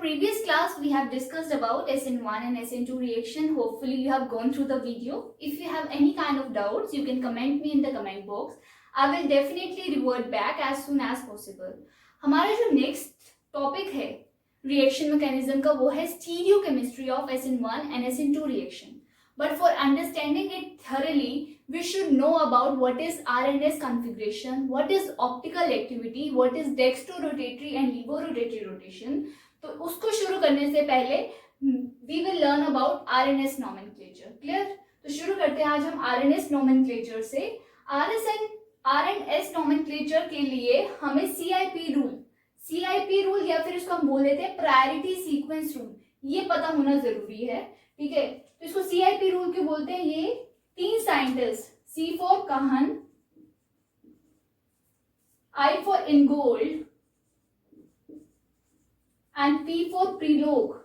previous class, we have discussed about SN1 and SN2 reaction. Hopefully, you have gone through the video. If you have any kind of doubts, you can comment me in the comment box. I will definitely revert back as soon as possible. हमारा जो next topic है reaction mechanism का, वो है stereochemistry of SN1 and SN2 reaction. But for understanding it thoroughly, we should know about what is RNS configuration, what is optical activity, what is dextrorotatory and levorotatory rotation. तो उसको शुरू करने से पहले we will learn about RNS nomenclature. Clear? तो शुरू करते हैं आज हम RNS nomenclature से. RNS nomenclature के लिए हमें CIP रूल या फिर इसको हम बोल देते हैं प्रायोरिटी सीक्वेंस रूल, ये पता होना जरूरी है. ठीक है, तो इसको CIP रूल क्यों बोलते हैं? ये तीन scientist, C for Kahan, I for Ingold and P for Prelog,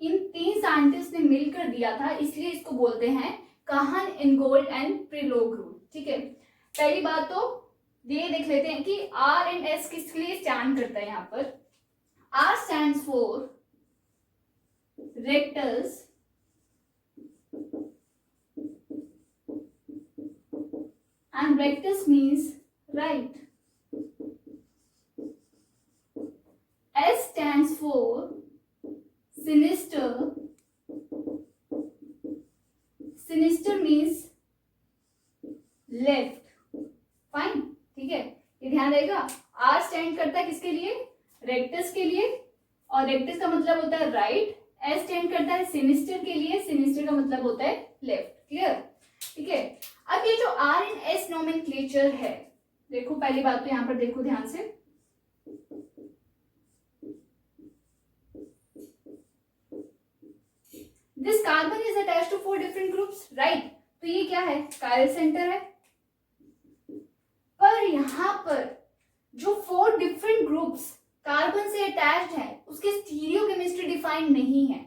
इन तीन साइंटिस्ट ने मिलकर दिया था, इसलिए इसको बोलते हैं काहन, इनगोल्ड एंड प्रिलोग रूल. ठीक है, पहली बात तो ये देख लेते हैं कि R एंड S किसके लिए स्टैंड करता है. यहाँ पर R stands for rectus and rectus means right. S stands for sinister. Sinister means left. Fine, ठीक है, ये ध्यान रहेगा. R स्टैंड करता है किसके लिए? रेक्टस के लिए, और रेक्टस का मतलब होता है राइट. S स्टैंड करता है सिनिस्टर के लिए, सिनिस्टर का मतलब होता है लेफ्ट. क्लियर? ठीक है, अब ये जो R एंड S नोमेनक्लेचर है, देखो पहली बात तो यहाँ पर देखो ध्यान से. This carbon is attached to 4 different groups, right. तो ये क्या है? कायरल सेंटर है. पर यहाँ पर जो 4 डिफरेंट ग्रुप्स कार्बन से अटैच्ड है, उसके स्टीरियोकेमिस्ट्री डिफाइंड नहीं है.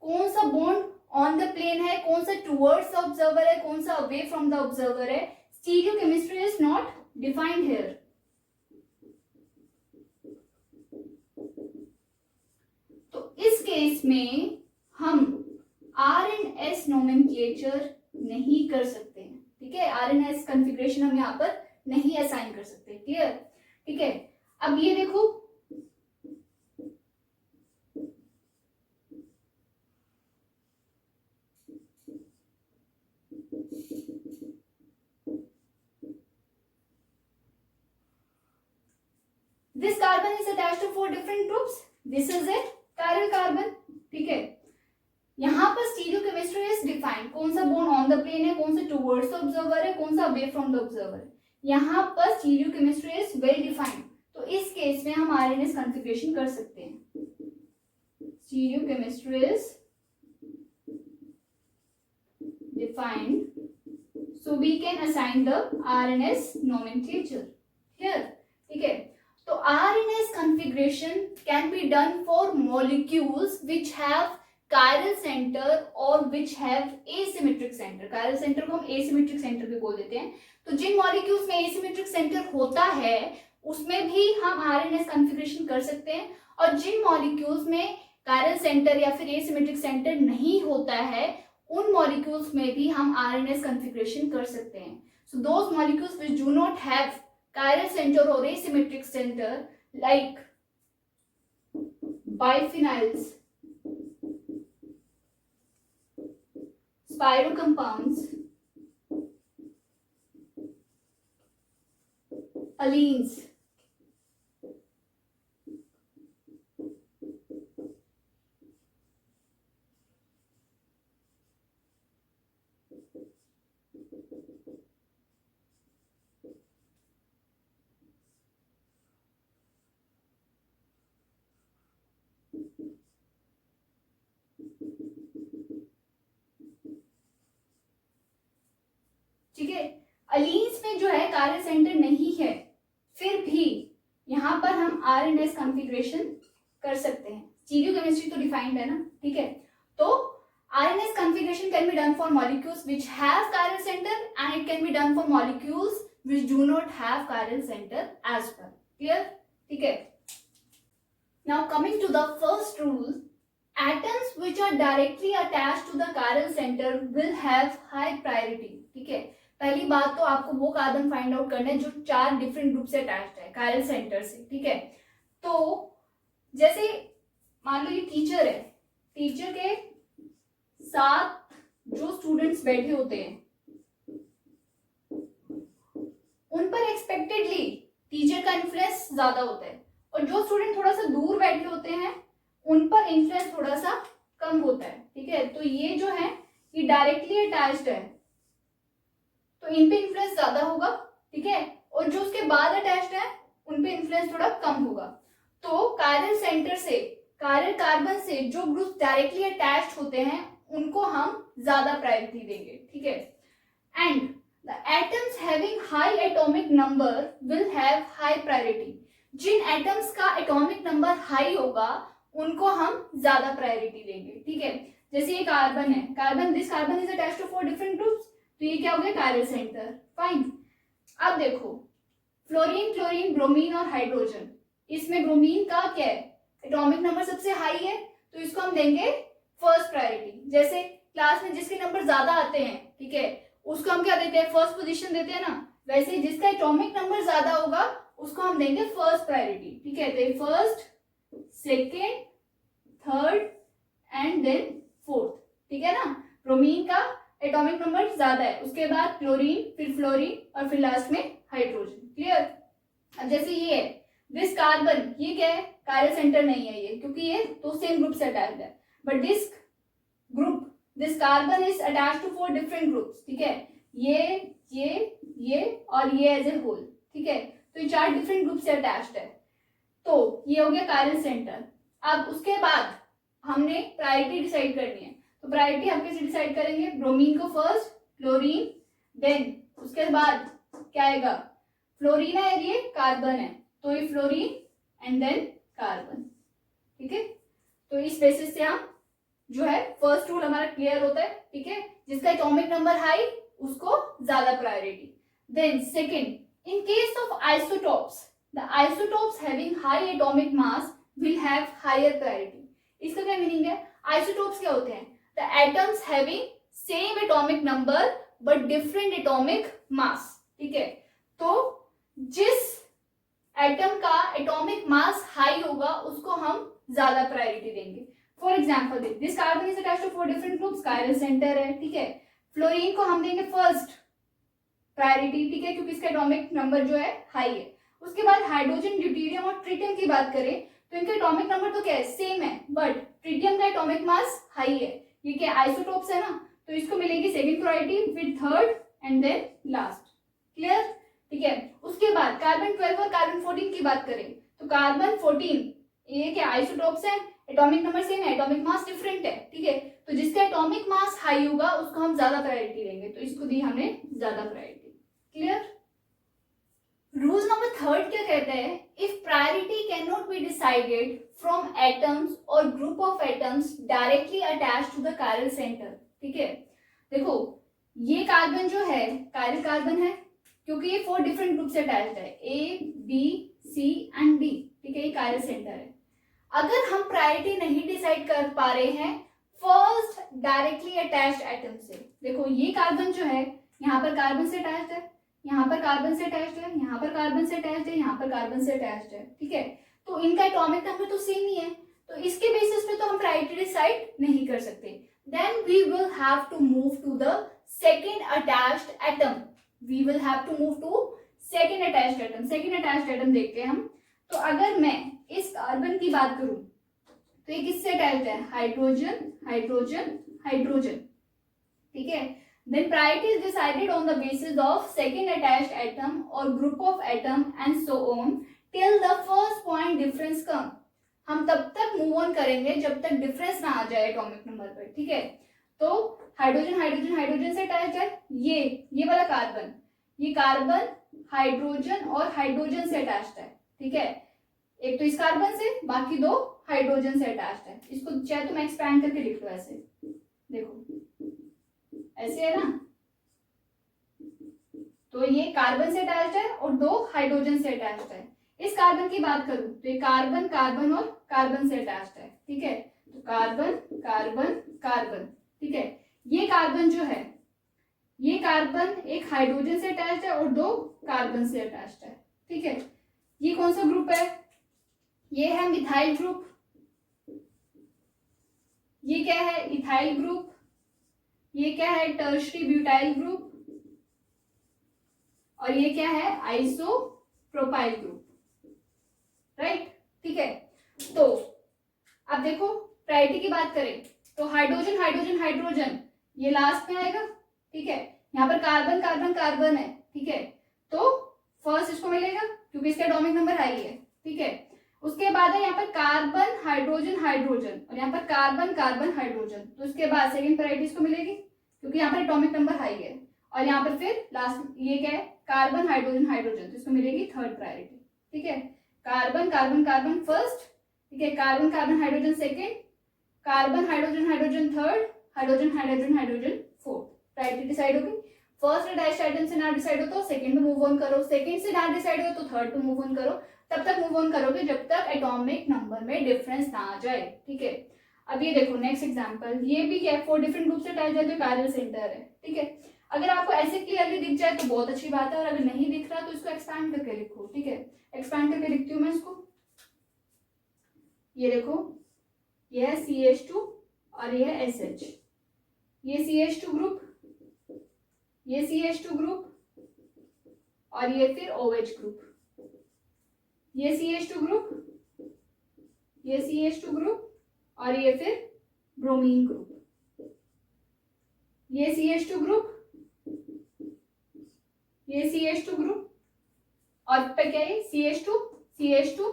कौन सा बॉन्ड ऑन द प्लेन है, कौन सा टुवर्ड्स द ऑब्जर्वर है, कौन सा अवे फ्रॉम द ऑब्जर्वर है, stereochemistry is not defined here. तो इस केस में हम R एंड S नोमेनक्लेचर नहीं कर सकते हैं. ठीक है, R एंड S कॉन्फ़िगरेशन हम यहाँ पर नहीं असाइन कर सकते. क्लियर? ठीक है, अब ये देखो, this carbon is attached to 4 different groups. This is it, chiral carbon. ठीक है, यहाँ पर स्टीरियोकेमिस्ट्री इज डिफाइंड. कौन सा बॉन्ड ऑन द प्लेन है, कौन सा टुवर्ड्स द ऑब्जर्वर है, कौन सा अवे फ्रॉम द ऑब्जर्वर है. यहाँ पर स्टीरियोकेमिस्ट्री इज वेल डिफाइंड. तो इस केस में हम आरएनएस कॉन्फ़िगरेशन कर सकते हैं. Stereochemistry is defined, so we can assign the RNS nomenclature here. ठीक है, तो RNS configuration can be done for molecules which have chiral center or which have asymmetric center. chiral center को हम asymmetric center भी बोल देते हैं. तो जिन molecules में asymmetric center होता है उसमें भी हम RNS configuration कर सकते हैं, और जिन molecules में chiral center या फिर asymmetric center नहीं होता है उन molecules में भी हम RNS configuration कर सकते हैं. So those molecules which do not have chiral center or asymmetric center, like biphenyls, spirocompounds, allenes, ठीक है, अलीन्स में जो है कायरल सेंटर नहीं है, फिर भी यहाँ पर हम आरएनएस कॉन्फ़िगरेशन कर सकते हैं. स्टीरियोकेमिस्ट्री तो डिफाइंड है ना. ठीक है, तो R and S configuration can be done for molecules which have chiral centre and it can be done for molecules which do not have chiral centre as well. Clear? ठीक है, Now coming to the first rule, atoms which are directly attached to the chiral center will have high priority. ठीक है, पहली बात तो आपको वो carbon find out करना है जो 4 डिफरेंट ग्रुप से अटैच्ड है chiral सेंटर से. ठीक है, तो जैसे मान लो ये टीचर है, टीचर के साथ जो स्टूडेंट्स बैठे होते हैं उन पर एक्सपेक्टेडली टीचर का इन्फ्लुएंस ज्यादा होता है, और जो स्टूडेंट थोड़ा सा दूर बैठे होते हैं उन पर इन्फ्लुएंस थोड़ा सा कम होता है. ठीक है, तो ये जो है ये डायरेक्टली अटैच्ड है तो इन पे इन्फ्लुएंस ज्यादा होगा. ठीक है, और जो उसके बाद अटैच्ड है उन पे इन्फ्लुएंस थोड़ा कम होगा. तो कायरल सेंटर से, कायरल कार्बन से जो ग्रुप डायरेक्टली अटैच्ड होते हैं उनको हम ज्यादा प्रायोरिटी देंगे. ठीक है, and the atoms having high atomic number will have high priority. जिन एटम्स का एटॉमिक नंबर हाई होगा उनको हम ज्यादा प्रायोरिटी देंगे. ठीक है, जैसे ये कार्बन है, carbon, this carbon is attached to 4 different groups, तो ये क्या हो गया कायरल सेंटर. फाइन. अब देखो फ्लोरीन, क्लोरीन, ब्रोमीन और हाइड्रोजन, इसमें ब्रोमीन का क्या है एटॉमिक नंबर सबसे हाई है तो इसको हम देंगे फर्स्ट प्रायोरिटी. जैसे क्लास में जिसके नंबर ज्यादा आते हैं, ठीक है, उसको हम क्या देते हैं फर्स्ट पोजीशन देते हैं ना, वैसे जिसका एटॉमिक नंबर ज्यादा होगा उसको हम देंगे फर्स्ट प्रायोरिटी. ठीक है, तो first, second, third and then fourth. ठीक है ना, ब्रोमीन का एटॉमिक नंबर ज्यादा है, उसके बाद क्लोरीन, फिर फ्लोरीन और फिर लास्ट में हाइड्रोजन. क्लियर. अब जैसे ये है दिस कार्बन, ये क्या है कायरल सेंटर नहीं है ये, क्योंकि ये तो सेम ग्रुप से अटैच्ड है, but this group, this carbon is attached to 4 different groups. ठीक है, ये और ये एज ए होल. ठीक है, तो ये 4 डिफरेंट ग्रुप से अटैच्ड है, तो ये हो गया कायरल सेंटर. अब उसके बाद हमने प्रायोरिटी डिसाइड करनी है, तो प्रायोरिटी हम कैसे डिसाइड करेंगे, ब्रोमीन को फर्स्ट, क्लोरीन, देन उसके बाद क्या आएगा फ्लोरीन है, ये कार्बन है तो ये फ्लोरीन एंड देन कार्बन. ठीक है, तो इस बेसिस से हम जो है फर्स्ट रूल हमारा क्लियर होता है. ठीक है, जिसका एटॉमिक नंबर हाई उसको ज्यादा priority. Then second, in case of isotopes, the isotopes having high atomic mass will have higher priority. इसका क्या मीनिंग है, आइसोटोप्स क्या होते हैं, the atoms having same atomic number but different atomic mass. ठीक है, तो जिस एटम का एटॉमिक मास हाई होगा उसको हम ज्यादा प्रायोरिटी देंगे. For example this carbon is attached to 4 different groups, chiral centre है. ठीक है, फ्लोरीन को हम देंगे फर्स्ट प्रायोरिटी. ठीक है, क्योंकि इसका एटॉमिक नंबर जो है हाई है. उसके बाद हाइड्रोजन, ड्यूटेरियम और ट्रिटियम की बात करें तो इनका एटॉमिक नंबर तो क्या है सेम है, बट ट्रिटियम का एटॉमिक मास हाई है, ये क्या आइसोटोप्स है ना, तो इसको मिलेगी सेकंड प्रायोरिटी, फिर third and then last. Clear. ठीक है, उसके बाद कार्बन 12 और कार्बन 14 की बात करें तो कार्बन 14 ये क्या आइसोटोप्स है, एटॉमिक नंबर सेम है, एटॉमिक मास डिफरेंट है. ठीक है, तो जिसका एटॉमिक मास हाई होगा उसको हम ज्यादा प्रायोरिटी देंगे, तो इसको दी हमने ज्यादा priority. Clear. Rule number third क्या कहता है, if priority can not be decided from atoms और group of atoms directly attached to the chiral centre. ठीक है, देखो ये कार्बन जो है कायरल कार्बन है क्योंकि ये 4 डिफरेंट ग्रुप से अटैच्ड है, ए, बी, सी एंड डी. ठीक है, ये कायरल सेंटर है. अगर हम प्रायोरिटी नहीं डिसाइड कर पा रहे हैं फर्स्ट डायरेक्टली अटैच्ड एटम से, देखो ये कार्बन जो है यहाँ पर कार्बन से अटैच्ड है, यहाँ पर कार्बन से अटैच्ड है, यहाँ पर कार्बन से अटैच्ड है, यहाँ पर कार्बन से अटैच्ड है. ठीक है, तो इनका एटॉमिक नंबर तो सेम ही है, तो इसके बेसिस पे तो हम प्रायोरिटी डिसाइड नहीं कर सकते. Then we will have to move to the second attached atom. We will have to move to second attached atom. Second attached atom देखते हैं हम. तो अगर मैं इस कार्बन की बात करूं तो ये किससे अटैच्ड है, हाइड्रोजन, हाइड्रोजन, हाइड्रोजन. ठीक है, then priority is decided on the basis of second attached atom or group of atom and so on till the first point difference come. हम तब तक मूव ऑन करेंगे जब तक डिफरेंस ना आ जाए एटॉमिक नंबर पर. ठीक है, तो हाइड्रोजन, हाइड्रोजन, हाइड्रोजन से अटैच्ड है, ये वाला कार्बन, ये कार्बन हाइड्रोजन और हाइड्रोजन से अटैच्ड है. ठीक है, एक तो इस कार्बन से, बाकी 2 हाइड्रोजन से अटैच्ड है. इसको चाहे तो मैं एक्सपैंड करके लिख लो ऐसे, देखो ऐसे है ना, तो ये कार्बन से अटैच्ड है और 2 हाइड्रोजन से अटैच्ड है. इस कार्बन की बात करूं तो ये कार्बन कार्बन और कार्बन से अटैच्ड है, ठीक है। तो कार्बन कार्बन कार्बन, ठीक है। ये कार्बन जो है, ये कार्बन एक हाइड्रोजन से अटैच्ड है और दो कार्बन से अटैच्ड है, ठीक है। ये कौन सा ग्रुप है? ये है मिथाइल ग्रुप। ये क्या है? Ethyl group. ये क्या है? Tertiary butyl group. और ये क्या है? आइसोप्रोपाइल ग्रुप, राइट, ठीक है। तो अब देखो प्रायोरिटी की बात करें तो हाइड्रोजन हाइड्रोजन हाइड्रोजन ये लास्ट में आएगा, ठीक है। यहाँ पर कार्बन कार्बन कार्बन है, ठीक है। तो फर्स्ट इसको मिलेगा क्योंकि इसका एटॉमिक नंबर हाई है, ठीक है। उसके बाद है यहाँ पर कार्बन हाइड्रोजन हाइड्रोजन और यहाँ पर कार्बन कार्बन हाइड्रोजन, तो उसके बाद सेकंड प्रायोरिटी इसको मिलेगी क्योंकि यहाँ पर एटॉमिक नंबर हाई है। और यहाँ पर फिर लास्ट ये क्या है? कार्बन हाइड्रोजन हाइड्रोजन, तो इसको मिलेगी थर्ड प्रायोरिटी, ठीक है। कार्बन कार्बन कार्बन फर्स्ट, ठीक है। Carbon carbon hydrogen second, carbon hydrogen hydrogen third, hydrogen hydrogen hydrogen fourth. Priority decide होगी। फर्स्ट अटैच्ड आइटम से ना डिसाइड हो तो सेकंड पे मूव ऑन करो, सेकंड से ना डिसाइड हो तो थर्ड पे मूव ऑन करो। तब तक मूव ऑन करोगे जब तक एटॉमिक नंबर में डिफरेंस ना आ जाए, ठीक है। अब ये देखो नेक्स्ट एग्जांपल, ये भी क्या 4 डिफरेंट ग्रुप से अटैच है तो कार्बन सेंटर है, ठीक है। अगर आपको ऐसे क्लियरली दिख जाए तो बहुत अच्छी बात है, और अगर नहीं दिख रहा तो इसको एक्सपैंड करके लिखो, ठीक है। एक्सपैंड करके लिखती हूँ मैं इसको। ये देखो, ये है CH2 और ये है SH। ये CH2 ग्रुप, ये CH2 ग्रुप और ये फिर OH ग्रुप। ये CH2 ग्रुप, ये CH2 ग्रुप और ये फिर ब्रोमीन ग्रुप। ये CH2 ग्रुप, ये CH2 ग्रुप और पे क्या है? CH2 CH2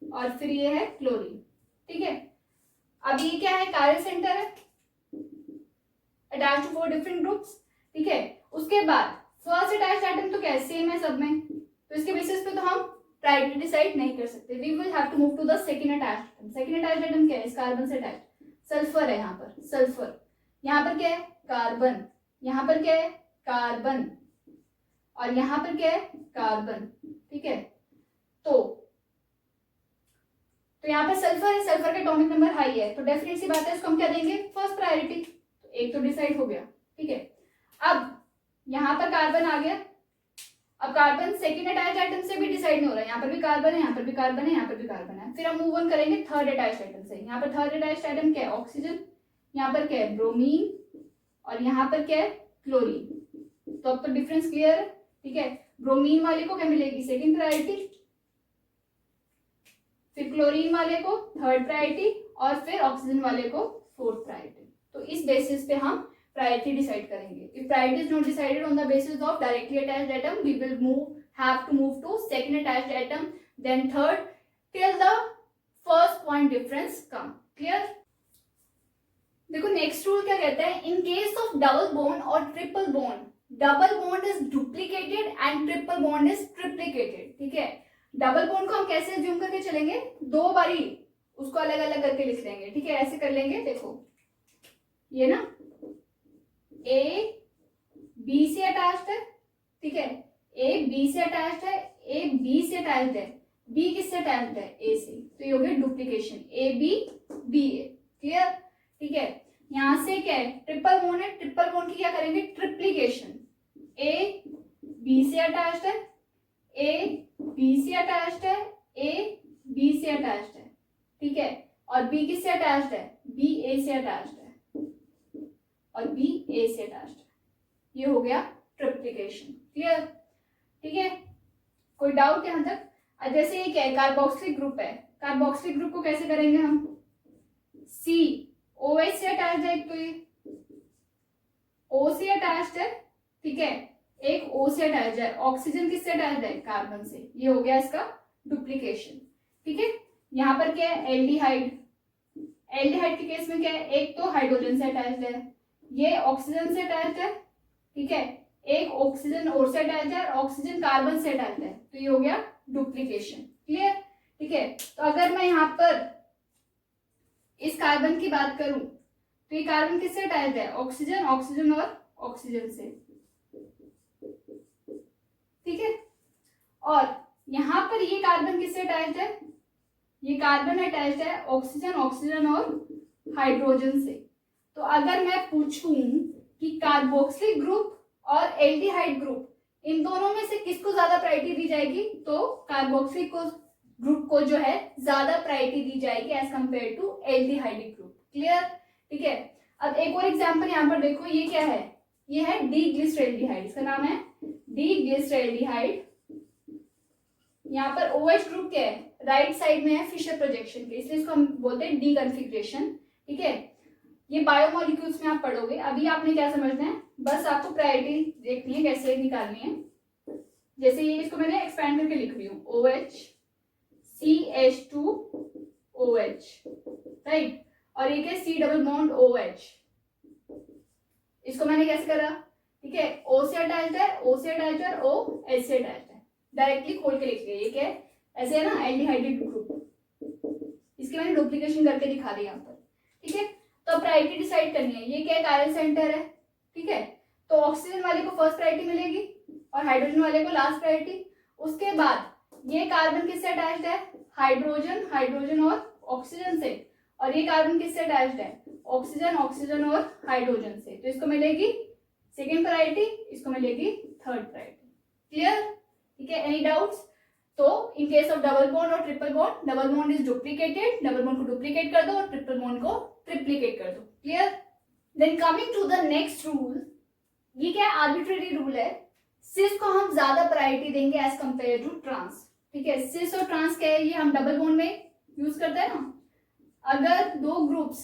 और फिर ये है क्लोरीन, ठीक है। अब ये क्या है? कायरल सेंटर है अटैच टू 4 डिफरेंट ग्रुप्स, ठीक है। उसके बाद फर्स्ट अटैच्ड आइटम तो क्या है? सेम है सब में, तो इसके बेसिस पे तो हम प्रायोरिटी डिसाइड नहीं कर सकते। We will have to move to the second attached atom. Second attached atom क्या है? इस कार्बन से अटैच्ड सल्फर है, यहाँ पर सल्फर। यहाँ पर क्या है? कार्बन। यहाँ पर क्या है? कार्बन। और यहाँ पर क्या है? कार्बन, ठीक है। तो यहाँ पर सल्फर है, सल्फर का एटॉमिक नंबर हाई है, तो डेफिनेट सी बात है इसको हम क्या देंगे? First priority. तो एक तो डिसाइड हो गया, ठीक है। अब यहाँ पर कार्बन आ गया। अब कार्बन सेकंड अटैच्ड आइटम से भी डिसाइड नहीं हो रहा है, यहाँ पर भी कार्बन है, यहाँ पर भी कार्बन है, यहाँ पर भी कार्बन है। फिर हम मूव ऑन करेंगे थर्ड अटैच्ड आइटम से। यहाँ पर थर्ड अटैच्ड आइटम क्या है? ऑक्सीजन। यहाँ पर क्या है? ब्रोमीन। और यहाँ पर क्या है? क्लोरीन। तो अब तो डिफरेंस क्लियर है, ठीक है। ब्रोमीन वाले को क्या मिलेगी? सेकेंड प्रायोरिटी, फिर क्लोरीन वाले को थर्ड प्रायोरिटी और फिर ऑक्सीजन वाले को फोर्थ प्रायोरिटी। तो इस बेसिस पे हम प्रायोरिटी डिसाइड करेंगे। If priority is not decided on the basis of directly attached atom, we will have to move to second attached atom, then third, till the first point difference come. Clear? देखो next rule क्या कहता है? In case of double bond और triple bond, double bond is duplicated and triple bond is triplicated, ठीक है। Double bond को हम कैसे अज्यूम करके चलेंगे? 2 बारी उसको अलग अलग करके लिख लेंगे, ठीक है। ऐसे कर लेंगे, देखो ये ना A B से अटैच्ड है, ठीक है। A B से अटैच्ड है, A B से अटैच्ड है, B किससे अटैच्ड है? A से। तो ये हो गया duplication, A B B A। Clear? ठीक है। यहां से क्या है? ट्रिपल बॉन्ड है, ट्रिपल बॉन्ड की क्या करेंगे? ट्रिप्लीकेशन। A B से अटैच्ड है, A B से अटैच्ड है, A B से अटैच्ड है, ठीक है। और B किससे अटैच्ड है? B A से अटैच्ड है और B A से अटैच्ड है। ये हो गया ट्रिप्लीकेशन। क्लियर? ठीक है। कोई डाउट यहां तक? जैसे ये क्या है? कार्बोक्सिलिक ग्रुप है। कार्बोक्सिलिक ग्रुप को कैसे करेंगे हम? C OH से अटैच्ड है, एक तो ये O से अटैच्ड है, ठीक है। एक O से अटैच्ड है। ऑक्सीजन किससे अटैच्ड है? कार्बन से। ये हो गया इसका डुप्लीकेशन, ठीक है। यहाँ पर क्या है? एल्डिहाइड। एल्डिहाइड के केस में क्या है? एक तो हाइड्रोजन से अटैच्ड है, ये ऑक्सीजन से अटैच्ड है, ठीक है। एक ऑक्सीजन और से अटैच्ड है और ऑक्सीजन कार्बन से अटैच्ड है, तो ये हो गया डुप्लीकेशन। क्लियर? ठीक है। तो अगर मैं यहाँ पर इस कार्बन की बात करूं तो ये कार्बन किससे अटैच्ड है? ऑक्सीजन, ऑक्सीजन और ऑक्सीजन से, ठीक है। और यहाँ पर ये कार्बन किससे अटैच्ड है, ये कार्बन अटैच्ड है ऑक्सीजन, ऑक्सीजन और हाइड्रोजन से। तो अगर मैं पूछूं कि कार्बोक्सिलिक ग्रुप और एल्डिहाइड ग्रुप इन दोनों में से किसको ज्यादा प्रायोरिटी दी जाएगी, तो कार्बोक्सिलिक ग्रुप को जो है ज्यादा प्रायोरिटी दी जाएगी as compared to aldehydic group. Clear, ठीक है। अब एक और एग्जांपल यहाँ पर देखो, ये क्या है, ये है डीग्लिसरॉल्डिहाइड, इसका नाम है डीग्लिसरॉल्डिहाइड। यहाँ पर OH ग्रुप क्या है, राइट साइड में है फिशर प्रोजेक्शन के, इसलिए इसको हम बोलते हैं डी कन्फिग्रेशन। ठीक है, ये बायोमोलिक्यूल्स में आप पढ़ोगे, अभी आपने क्या समझना है, बस आपको प्रायोरिटी देखनी है कैसे निकालनी है। जैसे ये, इसको मैंने एक्सपैंड करके लिख रही हूँ, OH CH2OH, राइट, और ये क्या, C डबल बॉन्ड OH, इसको मैंने कैसे करा, ठीक है, O से अटैच्ड है, O से अटैच्ड है, O H से अटैच्ड है, डायरेक्टली खोल के लिख लिया। ये क्या है, ऐसे है ना एल्डिहाइड ग्रुप, इसके मैंने डुप्लीकेशन करके दिखा दी यहाँ पर। ठीक है, तो प्रायोरिटी डिसाइड करनी है, ये क्या है, कायरल सेंटर है। ठीक है, तो ऑक्सीजन वाले को फर्स्ट प्रायोरिटी मिलेगी और हाइड्रोजन वाले को लास्ट प्रायोरिटी। उसके बाद ये कार्बन किससे अटैच्ड है, हाइड्रोजन, हाइड्रोजन और ऑक्सीजन से, और ये कार्बन किससे अटैच्ड है, ऑक्सीजन, ऑक्सीजन और हाइड्रोजन से, तो इसको मिलेगी सेकेंड प्रायोरिटी, इसको मिलेगी थर्ड प्रायोरिटी। क्लियर, ठीक है, एनी डाउट्स? तो in case of double bond और triple bond, double bond is duplicated, double bond को डुप्लीकेट कर दो और ट्रिपल बॉन्ड को ट्रिप्लीकेट कर दो। Clear, then coming to the next rule, ये क्या है, आर्बिट्रेरी रूल है, सिस को हम ज्यादा प्रायोरिटी देंगे एज कंपेयर टू ट्रांस। ठीक है, सिस और ट्रांस क्या है, ये हम डबल बॉन्ड में यूज करते हैं ना, अगर दो ग्रुप्स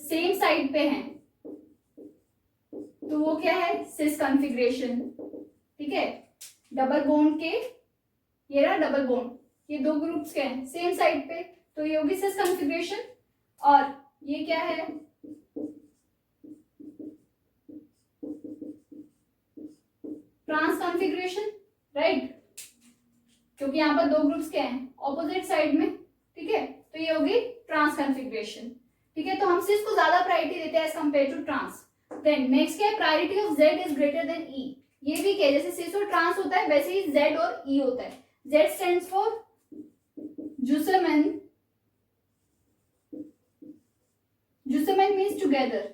सेम साइड पे हैं तो वो क्या है, सिस कॉन्फ़िगरेशन। ठीक है, डबल बॉन्ड के, ये रहा डबल बॉन्ड, ये दो ग्रुप्स के हैं सेम साइड पे, तो ये होगी सिस कॉन्फ़िगरेशन। और ये क्या है, ट्रांस कॉन्फ़िगरेशन, राइट, क्योंकि यहाँ पर दो ग्रुप्स के हैं ऑपोजिट साइड में। ठीक है, तो ये होगी ट्रांस कॉन्फ़िगरेशन। ठीक है, तो हम सिस को ज्यादा प्रायोरिटी देते हैं as compared to trans. Then next क्या है, priority of Z is greater than E। ये भी क्या, जैसे सिस और ट्रांस होता है वैसे ही Z और E होता है। Z stands for zusammen, zusammen means together.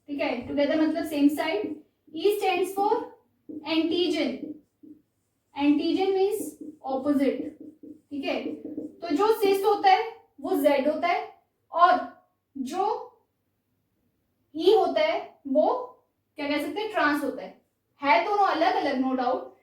ठीक है, टुगेदर मतलब same side. E stands for entgegen, entgegen means opposite. ठीक है, तो जो सिस होता है वो Z होता है और जो E होता है वो क्या कह सकते हैं, ट्रांस होता है दोनों अलग अलग, नो डाउट,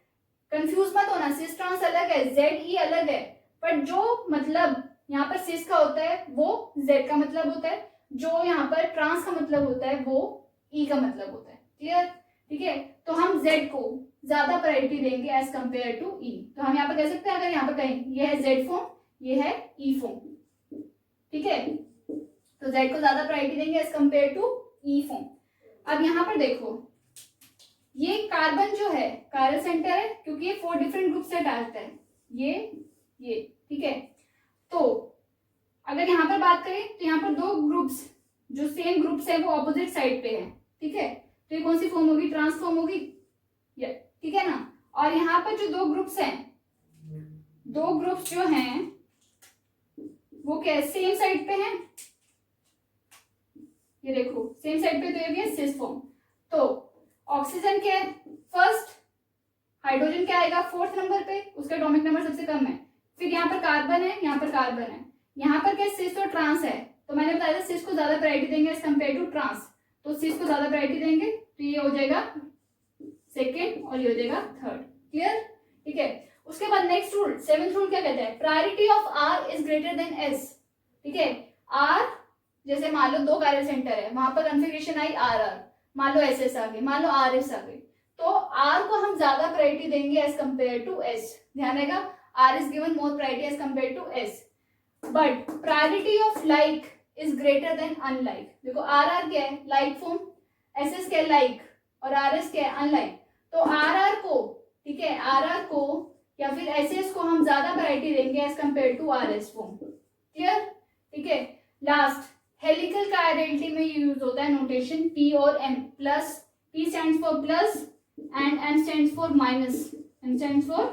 कंफ्यूज मत होना, सिस ट्रांस अलग है, ZE अलग है, पर जो मतलब यहाँ पर सिस का होता है वो Z का मतलब होता है, जो यहाँ पर ट्रांस का मतलब होता है वो E का मतलब होता है। क्लियर, ठीक है, तो हम Z को ज्यादा प्रायोरिटी देंगे एज कंपेयर टू E। तो हम यहाँ पर कह सकते हैं, अगर यहाँ पर कहें ये है Z फॉर्म, ये है E फॉर्म। ठीक है, तो Z को ज्यादा प्रायोरिटी देंगे as compared to E form. अब यहाँ पर देखो, ये कार्बन जो है कायरल सेंटर है क्योंकि ये 4 डिफरेंट ग्रुप से अटैच्ड है, ये। ठीक है, तो अगर यहाँ पर बात करें तो यहाँ पर दो ग्रुप्स जो सेम ग्रुप्स है वो ऑपोजिट साइड पे है। ठीक है, तो ये कौन सी फॉर्म होगी, ट्रांस फॉर्म होगी। ठीक है ना, और यहाँ पर जो दो ग्रुप्स हैं, दो ग्रुप्स जो हैं वो क्या है, सेम साइड पे हैं। ये देखो सेम साइड पे, तो ये भी है सिस फॉर्म। तो ऑक्सीजन क्या है फर्स्ट, हाइड्रोजन क्या आएगा फोर्थ नंबर पे, उसका एटॉमिक नंबर सबसे कम है। फिर यहाँ पर कार्बन है, यहाँ पर कार्बन है, यहाँ पर क्या सिस और ट्रांस है। तो मैंने बताया था सिस को ज्यादा प्रायोरिटी देंगे एज कंपेयर टू ट्रांस, तो सिस को ज्यादा प्रायोरिटी देंगे, तो ये हो जाएगा सेकेंड और ये हो जाएगा थर्ड। क्लियर, ठीक है। उसके बाद नेक्स्ट रूल, सेवेंथ रूल क्या कहता है, priority of R is greater then S। ठीक है, R जैसे मान लो दो कायरल सेंटर है, वहां पर कॉन्फ़िगरेशन आई RR, मान लो SS आ गई, मान लो RS आ गई, तो R को हम ज्यादा प्रायोरिटी देंगे एज कंपेयर टू S। ध्यान रहेगा, R is given more priority as compared to S, but priority of like is greater than unlike. देखो RR क्या है, लाइक फॉर्म, SS क्या है, लाइक, और RS क्या है, अनलाइक। तो RR को, ठीक है, RR को या फिर SS को हम ज्यादा प्रायोरिटी देंगे as compared to RS form. Clear, ठीक है। लास्ट, हेलिकल कायरलिटी में यूज होता है नोटेशन P और M, plus P stands for plus and M stands for minus. M stands for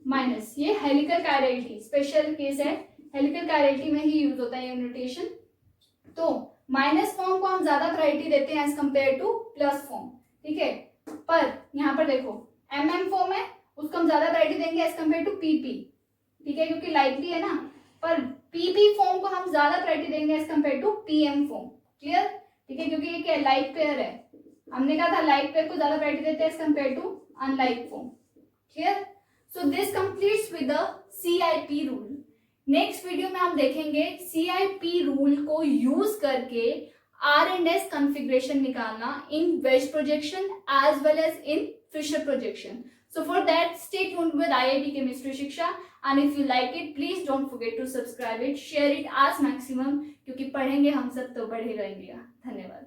minus. ये हेलिकल कायरलिटी स्पेशल केस है, helical chirality में ही यूज होता है ये नोटेशन. तो माइनस फॉर्म को हम ज्यादा प्रायोरिटी देते हैं as compared to plus form. ठीक है, पर यहाँ पर देखो MM फॉर्म है, उसको हम ज्यादा प्रायोरिटी देंगे एज कंपेयर टू PP. ठीक है, क्योंकि लाइकली है ना. पर PP फॉर्म को हम ज्यादा प्रायोरिटी देंगे as compared to PM form. Clear. ठीक है, क्योंकि ये क्या लाइक पेयर है. हमने कहा था लाइक पेयर को ज्यादा प्रायोरिटी देते हैं as compared to unlike form. Clear. So this completes with the CIP rule. Next video में हम देखेंगे CIP रूल को यूज करके R&S कॉन्फ़िगरेशन निकालना in wedge projection as well as in Fisher projection. So for that, stay tuned with IIT Chemistry Shiksha, and if you like it, please don't forget to subscribe it, share it as maximum, क्योंकि पढ़ेंगे हम सब तो पढ़े रहेंगे. धन्यवाद.